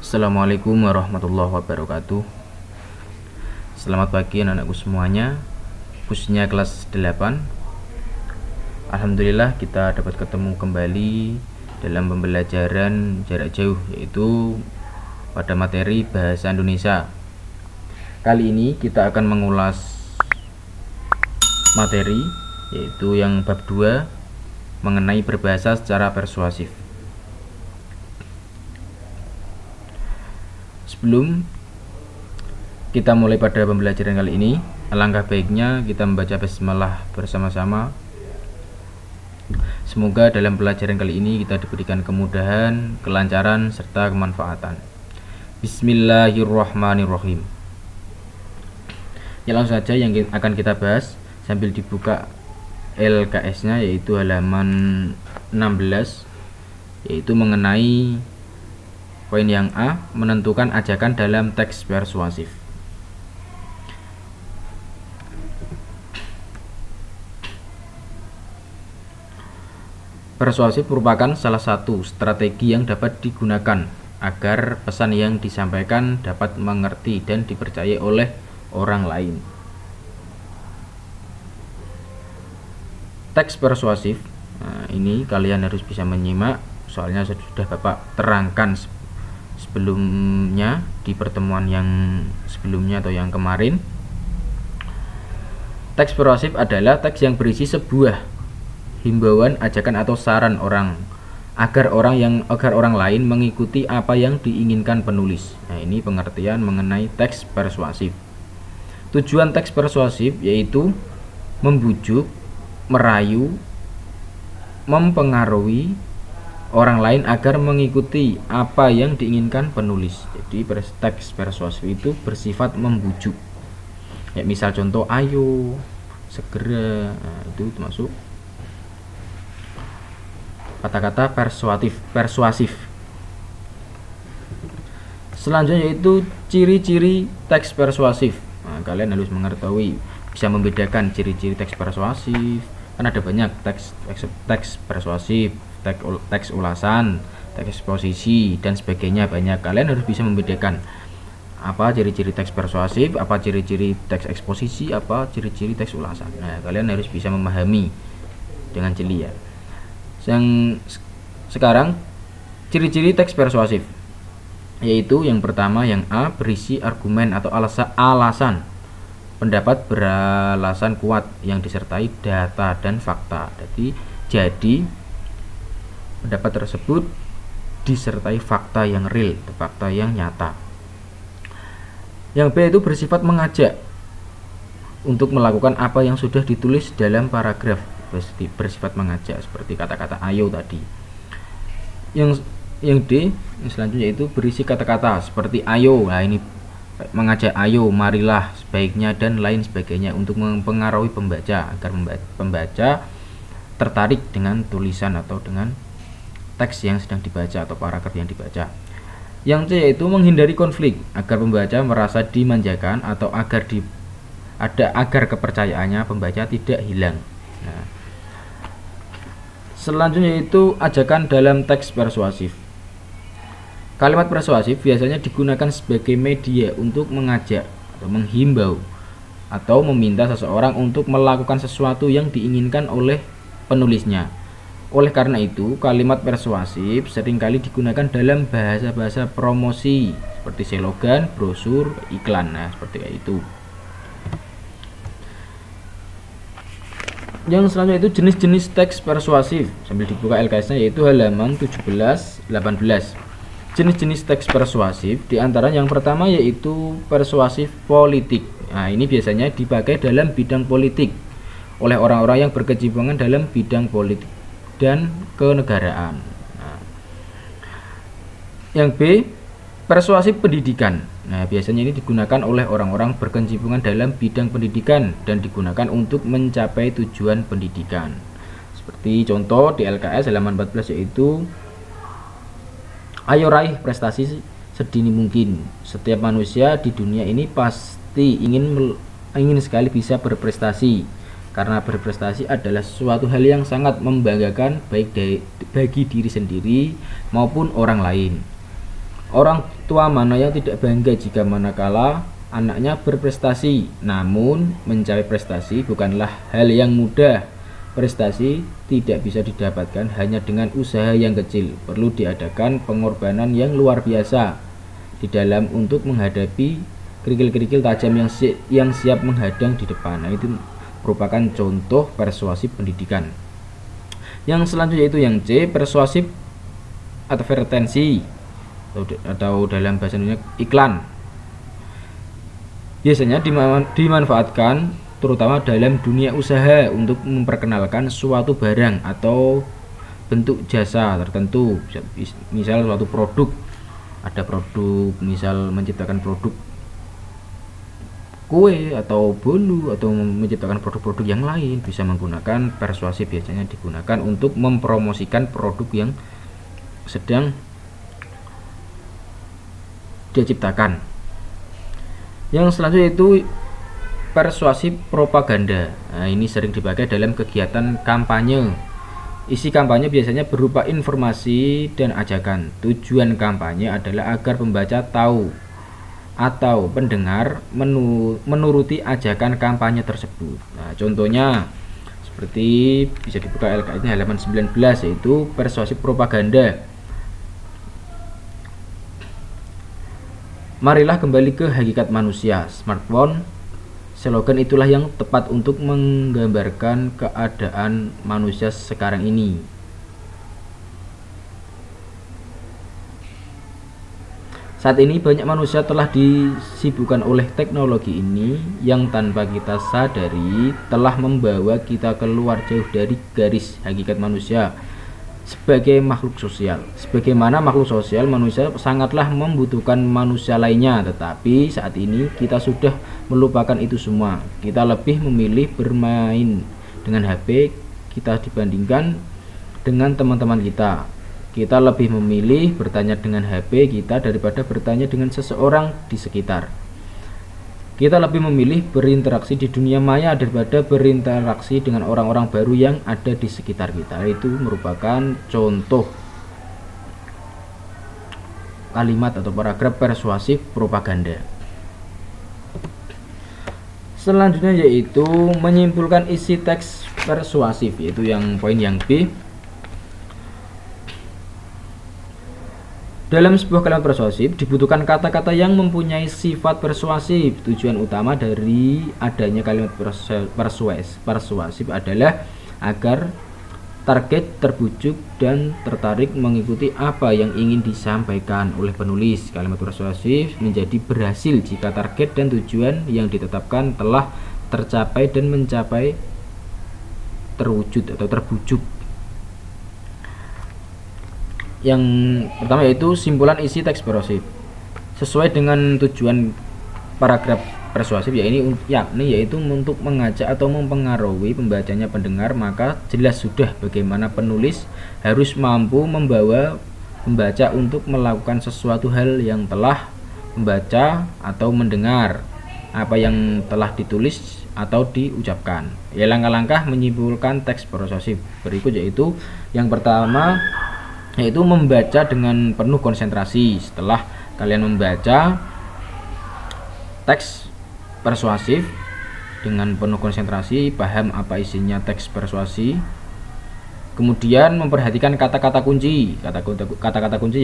Assalamualaikum warahmatullahi wabarakatuh. Selamat pagi anak-anakku semuanya, khususnya kelas 8. Alhamdulillah kita dapat ketemu kembali dalam pembelajaran jarak jauh, yaitu pada materi bahasa Indonesia. Kali ini kita akan mengulas materi yaitu yang bab 2 mengenai berbahasa secara persuasif. Sebelum kita mulai pada pembelajaran kali ini, alangkah baiknya kita membaca basmalah bersama-sama. Semoga dalam pelajaran kali ini kita diberikan kemudahan, kelancaran, serta kemanfaatan. Bismillahirrahmanirrahim. Ya, langsung saja yang akan kita bahas sambil dibuka LKS-nya, yaitu halaman 16, yaitu mengenai poin yang A, menentukan ajakan dalam teks persuasif. Persuasif merupakan salah satu strategi yang dapat digunakan agar pesan yang disampaikan dapat mengerti dan dipercayai oleh orang lain. Teks persuasif, ini kalian harus bisa menyimak, soalnya sudah Bapak terangkan sebelumnya di pertemuan yang sebelumnya atau yang kemarin. Teks persuasif adalah teks yang berisi sebuah himbauan, ajakan atau saran agar orang lain mengikuti apa yang diinginkan penulis. Nah, ini pengertian mengenai teks persuasif. Tujuan teks persuasif yaitu membujuk, merayu, mempengaruhi orang lain agar mengikuti apa yang diinginkan penulis. Jadi teks persuasif itu bersifat membujuk. Ya, misal contoh, ayo, segera. Nah, itu termasuk kata-kata persuasif. Selanjutnya yaitu ciri-ciri teks persuasif. Nah, kalian harus mengetahui, bisa membedakan ciri-ciri teks persuasif. Kan ada banyak teks persuasif, teks ulasan, teks eksposisi, dan sebagainya, banyak. Kalian harus bisa membedakan apa ciri-ciri teks persuasif, apa ciri-ciri teks eksposisi, apa ciri-ciri teks ulasan. Nah, kalian harus bisa memahami dengan jeli ya. Yang sekarang ciri-ciri teks persuasif, yaitu yang pertama, yang A, berisi argumen atau alasan, pendapat beralasan kuat yang disertai data dan fakta. Jadi pendapat tersebut disertai fakta yang real, fakta yang nyata. Yang B itu bersifat mengajak untuk melakukan apa yang sudah ditulis dalam paragraf, bersifat mengajak seperti kata-kata ayo tadi. Yang D, yang selanjutnya itu berisi kata-kata seperti ayo. Nah, ini mengajak ayo, marilah, sebaiknya, dan lain sebagainya untuk mempengaruhi pembaca agar pembaca tertarik dengan tulisan atau dengan teks yang sedang dibaca atau paragraf yang dibaca. Yang C yaitu menghindari konflik agar pembaca merasa dimanjakan atau agar kepercayaannya pembaca tidak hilang. Nah, selanjutnya itu ajakan dalam teks persuasif. Kalimat persuasif biasanya digunakan sebagai media untuk mengajak atau menghimbau atau meminta seseorang untuk melakukan sesuatu yang diinginkan oleh penulisnya. Oleh karena itu, kalimat persuasif seringkali digunakan dalam bahasa-bahasa promosi seperti slogan, brosur, iklan. Nah, seperti itu. Yang selanjutnya itu jenis-jenis teks persuasif. Sambil dibuka LKS-nya, yaitu halaman 17-18. Jenis-jenis teks persuasif diantara yang pertama yaitu persuasif politik. Nah, ini biasanya dipakai dalam bidang politik oleh orang-orang yang berkecimpung dalam bidang politik dan kenegaraan. Nah, yang B, persuasif pendidikan. Nah, biasanya ini digunakan oleh orang-orang berkecimpung dalam bidang pendidikan dan digunakan untuk mencapai tujuan pendidikan. Seperti contoh di LKS halaman 14 yaitu ayo raih prestasi sedini mungkin. Setiap manusia di dunia ini pasti ingin sekali bisa berprestasi, karena berprestasi adalah suatu hal yang sangat membanggakan baik bagi diri sendiri maupun orang lain. Orang tua mana yang tidak bangga jika manakala anaknya berprestasi? Namun mencapai prestasi bukanlah hal yang mudah. Prestasi tidak bisa didapatkan hanya dengan usaha yang kecil. Perlu diadakan pengorbanan yang luar biasa di dalam untuk menghadapi kerikil-kerikil tajam yang siap menghadang di depan. Nah, itu merupakan contoh persuasif pendidikan. Yang selanjutnya itu yang C, persuasif advertensi atau dalam bahasa Indonesia iklan. Biasanya dimanfaatkan terutama dalam dunia usaha untuk memperkenalkan suatu barang atau bentuk jasa tertentu. Misal suatu produk, ada produk, misal menciptakan produk kue atau bolu atau menciptakan produk-produk yang lain, bisa menggunakan persuasif. Biasanya digunakan untuk mempromosikan produk yang sedang diciptakan. Yang selanjutnya itu persuasif propaganda. Nah, ini sering dipakai dalam kegiatan kampanye. Isi kampanye biasanya berupa informasi dan ajakan. Tujuan kampanye adalah agar pembaca tahu atau pendengar menuruti ajakan kampanye tersebut. Nah, contohnya seperti bisa dibuka LKS halaman 19, yaitu persuasif propaganda. Marilah kembali ke hakikat manusia. Smartphone, slogan itulah yang tepat untuk menggambarkan keadaan manusia sekarang ini. Saat ini banyak manusia telah disibukkan oleh teknologi ini yang tanpa kita sadari telah membawa kita keluar jauh dari garis hakikat manusia sebagai makhluk sosial. Sebagaimana makhluk sosial, manusia sangatlah membutuhkan manusia lainnya, tetapi saat ini kita sudah melupakan itu semua. Kita lebih memilih bermain dengan HP kita dibandingkan dengan teman-teman kita. Kita lebih memilih bertanya dengan HP kita daripada bertanya dengan seseorang di sekitar. Kita lebih memilih berinteraksi di dunia maya daripada berinteraksi dengan orang-orang baru yang ada di sekitar kita. Itu merupakan contoh kalimat atau paragraf persuasif propaganda. Selanjutnya yaitu menyimpulkan isi teks persuasif, yaitu yang poin yang B. Dalam sebuah kalimat persuasif dibutuhkan kata-kata yang mempunyai sifat persuasif. Tujuan utama dari adanya kalimat persuasif adalah agar target terbujuk dan tertarik mengikuti apa yang ingin disampaikan oleh penulis. Kalimat persuasif menjadi berhasil jika target dan tujuan yang ditetapkan telah tercapai dan mencapai terwujud atau terbujuk. Yang pertama yaitu simpulan isi teks persuasif. Sesuai dengan tujuan paragraf persuasif yakni yaitu untuk mengajak atau mempengaruhi pembacanya pendengar, maka jelas sudah bagaimana penulis harus mampu membawa pembaca untuk melakukan sesuatu hal yang telah membaca atau mendengar apa yang telah ditulis atau diucapkan. Ya, langkah-langkah menyimpulkan teks persuasif berikut yaitu yang pertama yaitu membaca dengan penuh konsentrasi. Setelah kalian membaca teks persuasif dengan penuh konsentrasi, paham apa isinya teks persuasi, kemudian memperhatikan kata-kata kunci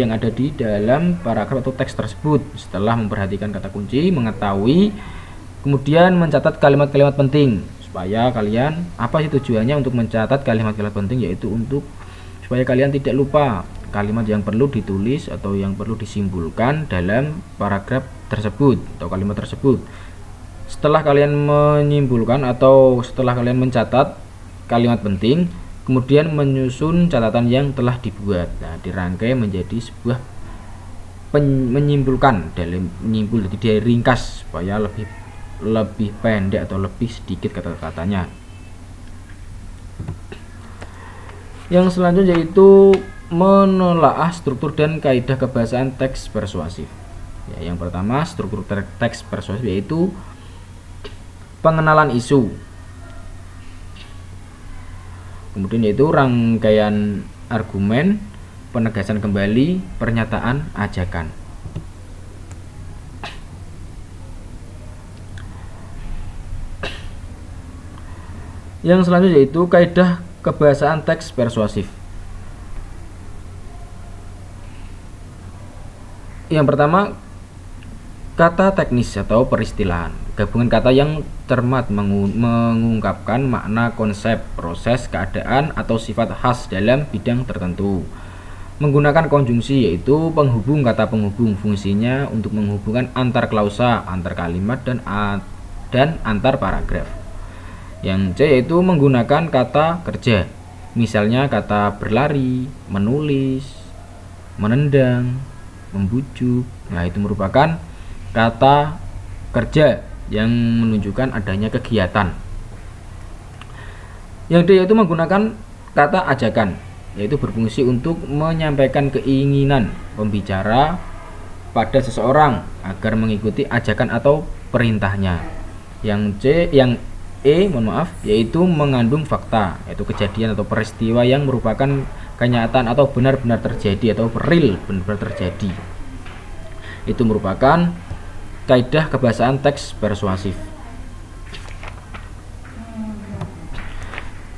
yang ada di dalam paragraf atau teks tersebut. Setelah memperhatikan kata kunci, mengetahui, kemudian mencatat kalimat-kalimat penting. Supaya kalian, apa sih tujuannya untuk mencatat kalimat-kalimat penting, yaitu untuk supaya kalian tidak lupa kalimat yang perlu ditulis atau yang perlu disimpulkan dalam paragraf tersebut atau kalimat tersebut. Setelah kalian menyimpulkan atau setelah kalian mencatat kalimat penting, kemudian menyusun catatan yang telah dibuat. Nah, dirangkai menjadi sebuah menyimpulkan, dalam menyimpul jadi diringkas supaya lebih pendek atau lebih sedikit kata-katanya. Yang selanjutnya yaitu menelaah struktur dan kaidah kebahasaan teks persuasif. Ya, yang pertama struktur teks persuasif yaitu pengenalan isu, kemudian yaitu rangkaian argumen, penegasan kembali, pernyataan, ajakan. Yang selanjutnya yaitu kaidah kebahasaan teks persuasif. Yang pertama, kata teknis atau peristilahan, gabungan kata yang cermat mengungkapkan makna, konsep, proses, keadaan, atau sifat khas dalam bidang tertentu. Menggunakan konjungsi, yaitu penghubung kata penghubung, fungsinya untuk menghubungkan antar klausa, antar kalimat, dan antar paragraf. Yang C yaitu menggunakan kata kerja, misalnya kata berlari, menulis, menendang, membujuk. Nah, itu merupakan kata kerja yang menunjukkan adanya kegiatan. Yang D yaitu menggunakan kata ajakan, yaitu berfungsi untuk menyampaikan keinginan pembicara pada seseorang agar mengikuti ajakan atau perintahnya. Yang E yaitu mengandung fakta, yaitu kejadian atau peristiwa yang merupakan kenyataan atau benar-benar terjadi atau real, benar-benar terjadi. Itu merupakan kaidah kebahasaan teks persuasif.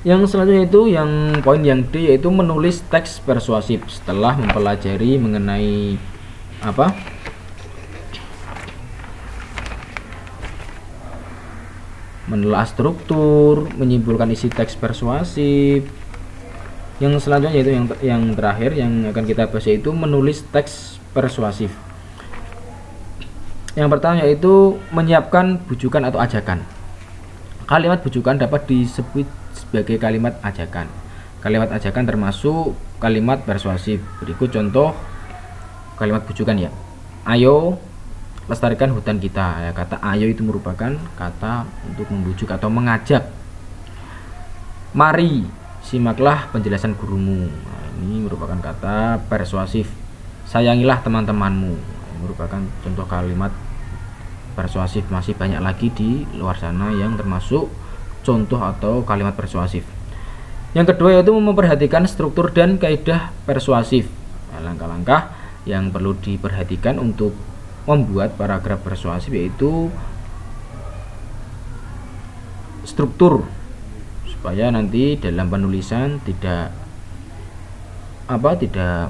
Yang selanjutnya itu yang poin yang D yaitu menulis teks persuasif. Setelah mempelajari mengenai menelaah struktur, menyimpulkan isi teks persuasif. Yang selanjutnya yaitu yang terakhir yang akan kita bahas yaitu menulis teks persuasif. Yang pertama yaitu menyiapkan bujukan atau ajakan. Kalimat bujukan dapat disebut sebagai kalimat ajakan. Kalimat ajakan termasuk kalimat persuasif. Berikut contoh kalimat bujukan ya. Ayo lestarikan hutan kita. Ya, kata ayo itu merupakan kata untuk membujuk atau mengajak. Mari simaklah penjelasan gurumu. Nah, ini merupakan kata persuasif. Sayangilah teman-temanmu. Ini merupakan contoh kalimat persuasif. Masih banyak lagi di luar sana yang termasuk contoh atau kalimat persuasif. Yang kedua yaitu memperhatikan struktur dan kaidah persuasif. Nah, langkah-langkah yang perlu diperhatikan untuk membuat paragraf persuasif yaitu struktur, supaya nanti dalam penulisan tidak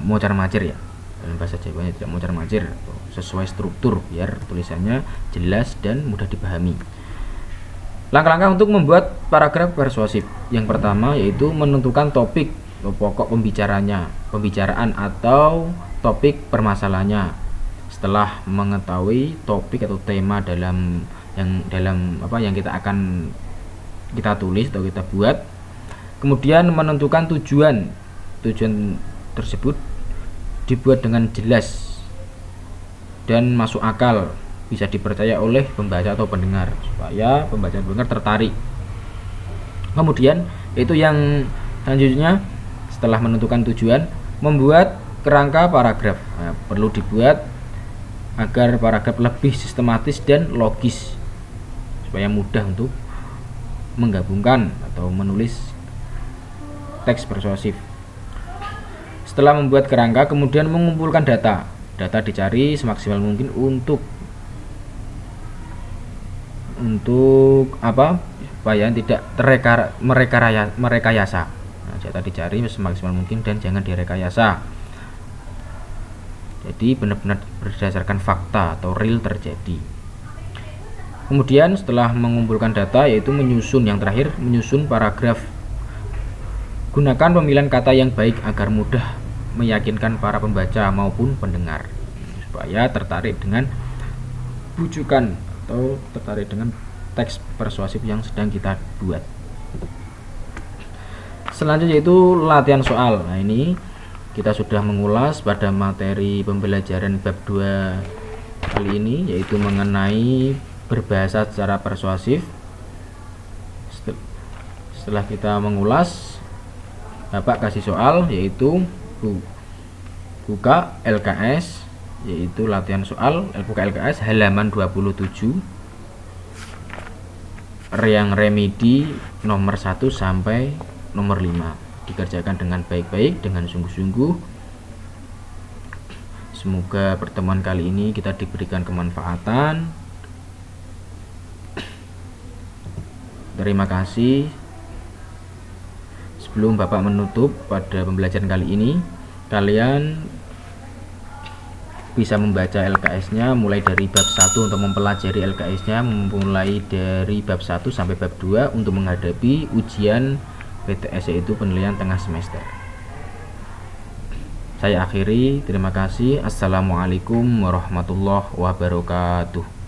mocar-macir ya, dalam bahasa Jawanya tidak mocar-macir, sesuai struktur biar tulisannya jelas dan mudah dipahami. Langkah-langkah untuk membuat paragraf persuasif. Yang pertama yaitu menentukan topik atau pokok pembicaraan atau topik permasalahannya. Setelah mengetahui topik atau tema yang kita tulis atau kita buat, kemudian menentukan tujuan tersebut dibuat dengan jelas dan masuk akal, bisa dipercaya oleh pembaca atau pendengar, supaya pembaca dan pendengar tertarik. Kemudian itu yang selanjutnya, setelah menentukan tujuan, membuat kerangka paragraf. Nah, perlu dibuat agar paragraf lebih sistematis dan logis, supaya mudah untuk menggabungkan atau menulis teks persuasif. Setelah membuat kerangka, kemudian mengumpulkan data. Data dicari semaksimal mungkin untuk supaya tidak merekayasa. Nah, data dicari semaksimal mungkin dan jangan direkayasa. Jadi benar-benar berdasarkan fakta atau real terjadi. Kemudian setelah mengumpulkan data yaitu menyusun, yang terakhir menyusun paragraf. Gunakan pemilihan kata yang baik agar mudah meyakinkan para pembaca maupun pendengar, supaya tertarik dengan bujukan atau tertarik dengan teks persuasif yang sedang kita buat. Selanjutnya yaitu latihan soal. Nah, ini kita sudah mengulas pada materi pembelajaran bab 2 kali ini, yaitu mengenai berbahasa secara persuasif. Setelah kita mengulas, Bapak kasih soal, yaitu buka LKS, yaitu latihan soal, buka LKS halaman 27, yang remedi nomor 1 sampai nomor 5. Dikerjakan dengan baik-baik, dengan sungguh-sungguh. Semoga pertemuan kali ini kita diberikan kemanfaatan. Terima kasih. sebelum Bapak menutup pada pembelajaran kali ini, kalian bisa membaca LKS-nya mulai dari bab 1 untuk mempelajari LKS-nya, mulai dari bab 1 sampai bab 2 untuk menghadapi ujian PTS, yaitu penilaian tengah semester. Saya akhiri, terima kasih. Assalamualaikum warahmatullahi wabarakatuh.